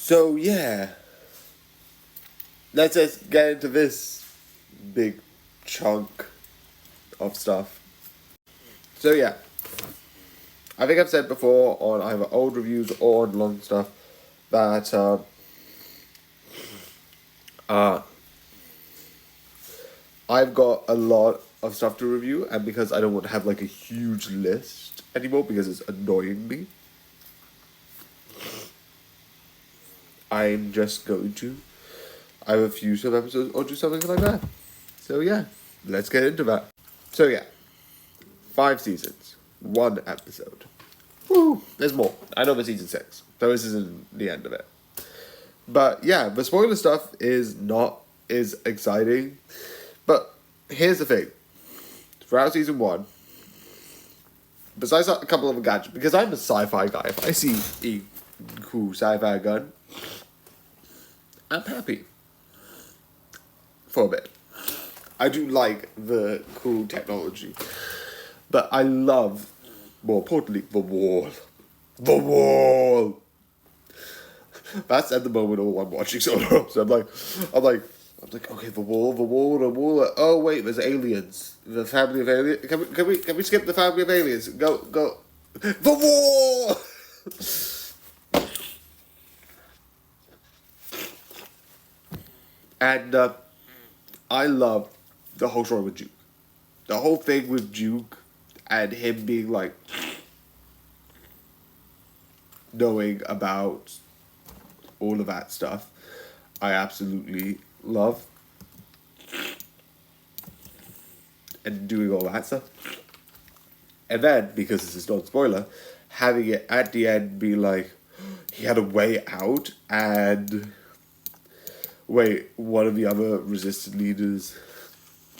So yeah, let's just get into this big chunk of stuff. So yeah, I think I've said before on either old reviews or on long stuff that I've got a lot of stuff to review, and because I don't want to have like a huge list anymore because it's annoying me, I'm just going to either fuse some episodes or do something like that. So yeah, let's get into that. So yeah, 5 seasons, 1 episode. Woo! There's more. I know there's season 6, so this isn't the end of it. But yeah, the spoiler stuff is not as exciting. But here's the thing. Throughout season 1, besides a couple of gadgets, because I'm a sci-fi guy, if I see a cool sci-fi gun, I'm happy. For a bit. I do like the cool technology. But I love, more importantly, the wall. The wall! That's at the moment all I'm watching solo. So I'm like, okay, the wall. Oh wait, there's aliens. The family of aliens. Can we skip the family of aliens? Go. The wall. And I love the whole story with Duke. The whole thing with Duke and him being like knowing about all of that stuff, I absolutely love. And doing all that stuff. And then, because this is not spoiler, having it at the end be like, he had a way out, and wait, one of the other resistance leaders,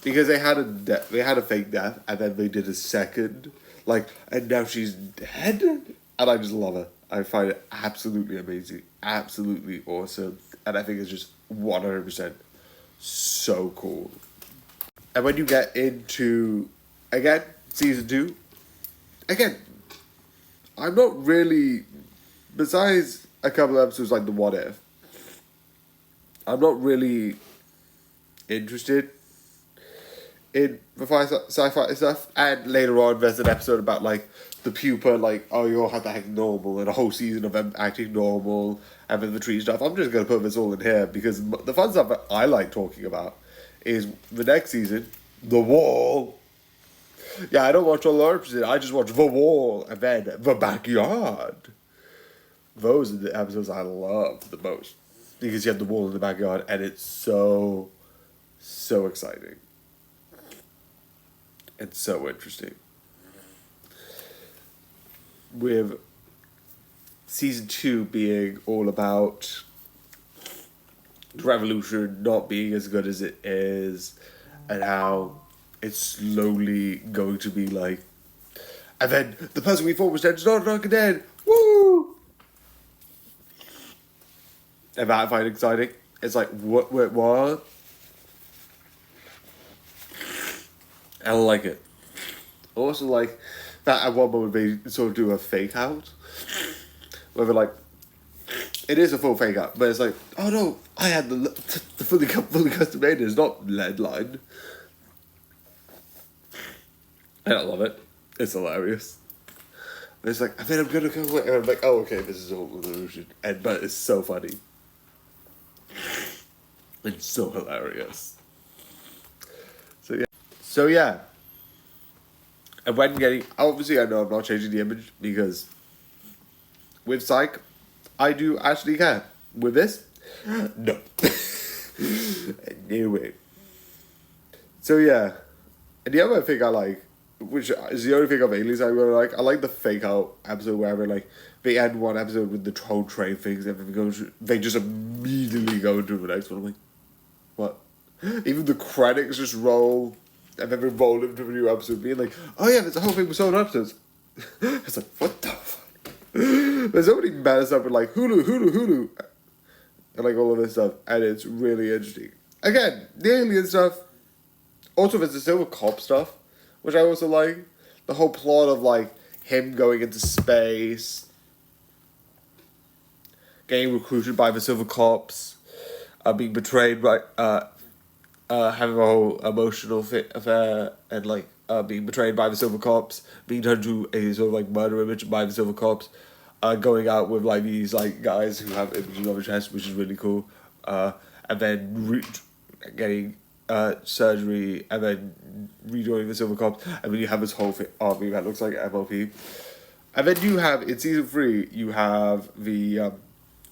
because they had a fake death, and then they did a second, like, and now she's dead, and I just love it. I find it absolutely amazing, absolutely awesome, and I think it's just 100% so cool. And when you get into, again, season 2, again, I'm not really, besides a couple of episodes like the What If, I'm not really interested in the sci-fi stuff. And later on, there's an episode about, like, the pupa, like, oh, you all have to act normal, and a whole season of them acting normal, and then the tree stuff. I'm just going to put this all in here, because the fun stuff that I like talking about is the next season, The Wall. Yeah, I don't watch all the episodes, I just watch The Wall, and then The Backyard. Those are the episodes I love the most. Because you have the wall in the backyard, and it's so exciting. And so interesting. With season 2 being all about the revolution not being as good as it is, and how it's slowly going to be like, and then the person we thought was dead is not dead. Woo! And that I find exciting. It's like, what? I like it. I also like that at one moment they sort of do a fake out. Where they're like, it is a full fake out, but it's like, oh no, I had the fully custom made. It's not lead lined. And I love it. It's hilarious. And it's like, I mean, I'm gonna go away. And I'm like, oh, okay, this is a whole illusion. But it's so funny. It's so hilarious. So yeah. And when getting, obviously I know I'm not changing the image because with Psych, I do actually care. With this, no. Anyway. So yeah. And the other thing I like, which is the only thing of Aliens I really like the fake out episode where like they end one episode with the whole train things and then they just immediately go into the next one. I'm like, what? Even the credits just roll and then they roll into the new episode being like, oh yeah, there's a whole thing with sold episodes. It's like, what the fuck? There's so many meta stuff with like Hulu, and like all of this stuff, and it's really interesting. Again, the alien stuff. Also, there's the silver cop stuff, which I also like. The whole plot of like him going into space. getting recruited by the Silver Corps, being betrayed by, having a whole emotional affair, and like being betrayed by the Silver Corps, being turned to a sort of like murder image by the Silver Corps, going out with like these like guys who have images on the chest, which is really cool, and then getting surgery, and then rejoining the Silver Corps, and then you have this whole army that looks like MLP. And then you have, in season 3, you have the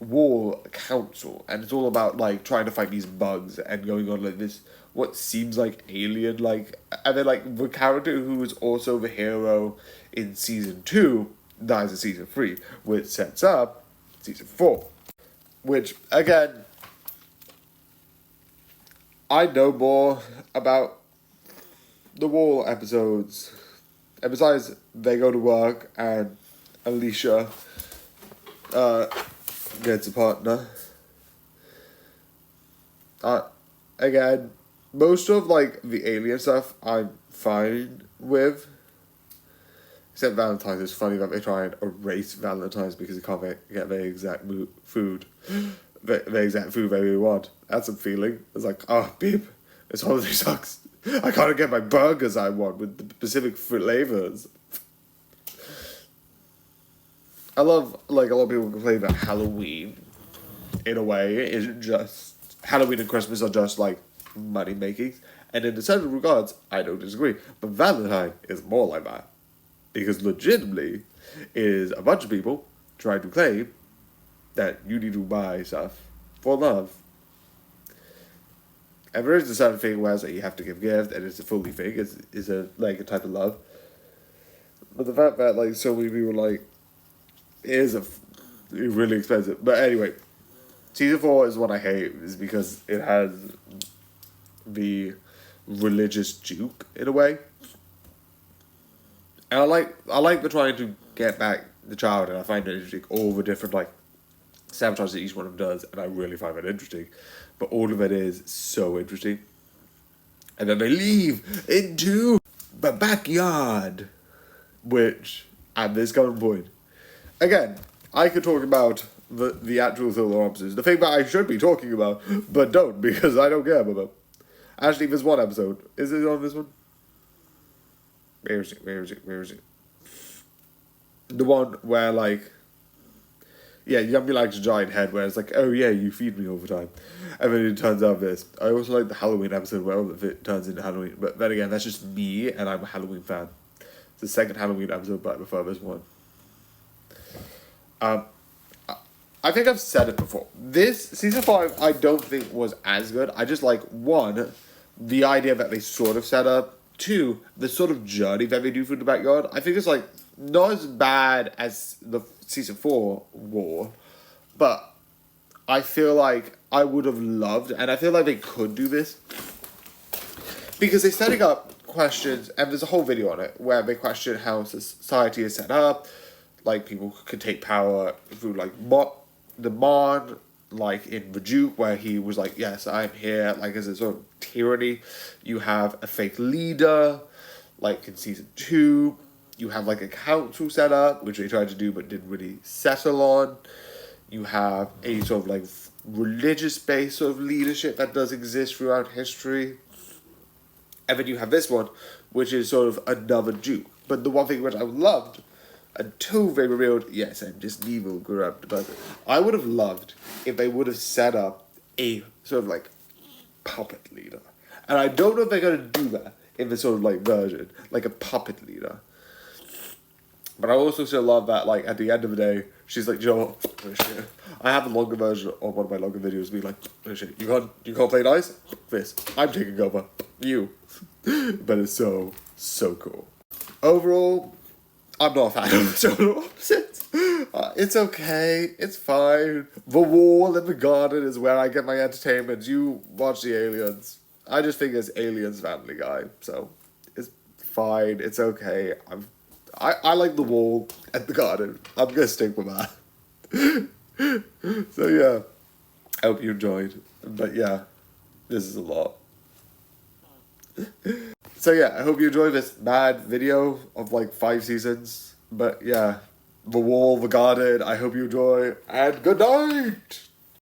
Wall Council, and it's all about like trying to fight these bugs and going on like this what seems like alien like, and then like the character who is also the hero in season 2 dies in season 3, which sets up season 4, which again, I know more about the Wall episodes, and besides they go to work and Alicia gets a partner. Again, most of like the alien stuff I'm fine with. Except Valentine's. It's funny that they try and erase Valentine's because they can't get the exact food. The exact food they really want. That's a feeling. It's like, oh, babe, this holiday sucks. I can't get my burgers I want with the specific flavors. I love, like, a lot of people complain that Halloween, in a way, isn't just... Halloween and Christmas are just, like, money making. And in certain regards, I don't disagree. But Valentine is more like that. Because legitimately, it is a bunch of people trying to claim that you need to buy stuff for love. And there is a certain thing where it's like you have to give gifts, and it's a fully thing. It's a type of love. But the fact that, like, so many people, like, it is really expensive. But anyway, season 4 is what I hate, is because it has the religious juke in a way. And I like the trying to get back the child, and I find it interesting, all the different like sabotage that each one of them does, and I really find that interesting. But all of it is so interesting. And then they leave into the backyard, which at this current point, again, I could talk about the actual solar opposites, the thing that I should be talking about, but don't, because I don't care about them. Actually, there's one episode. Is it on this one? Where is it? The one where, like, yeah, Yummy likes a giant head, where it's like, oh yeah, you feed me all the time. And then it turns out this. I also like the Halloween episode where all of it turns into Halloween. But then again, that's just me, and I'm a Halloween fan. It's the second Halloween episode, but I prefer this one. I think I've said it before. This, season 5, I don't think was as good. I just like, 1, the idea that they sort of set up. 2, the sort of journey that they do through the backyard. I think it's like not as bad as the season 4 War, but I feel like I would have loved, and I feel like they could do this because they're setting up questions, and there's a whole video on it where they question how society is set up, like people could take power through like the Mon, like in the Duke, where he was like, yes, I'm here, like as a sort of tyranny. You have a fake leader, like in season 2. You have like a council set up, which they tried to do but didn't really settle on. You have a sort of like religious-based sort of leadership that does exist throughout history. And then you have this one, which is sort of another Duke. But the one thing which I loved, until they revealed, yes, I'm just an evil corrupt person, I would have loved if they would have set up a sort of like puppet leader. And I don't know if they're going to do that in this sort of like version, like a puppet leader. But I also still love that, like, at the end of the day, she's like, you know what, oh, shit. I have a longer version of one of my longer videos being like, oh shit, you can't play nice? This, I'm taking over, you. But it's so cool. Overall, I'm not a fan of the solar opposites. It's okay, it's fine. The wall and the garden is where I get my entertainment. You watch the aliens. I just think it's Aliens Family Guy, so it's fine, it's okay. I like the wall and the garden. I'm gonna stick with that. So yeah, I hope you enjoyed. But yeah, this is a lot. So yeah, I hope you enjoyed this mad video of like 5 seasons. But yeah, the wall, the garden. I hope you enjoy, and good night!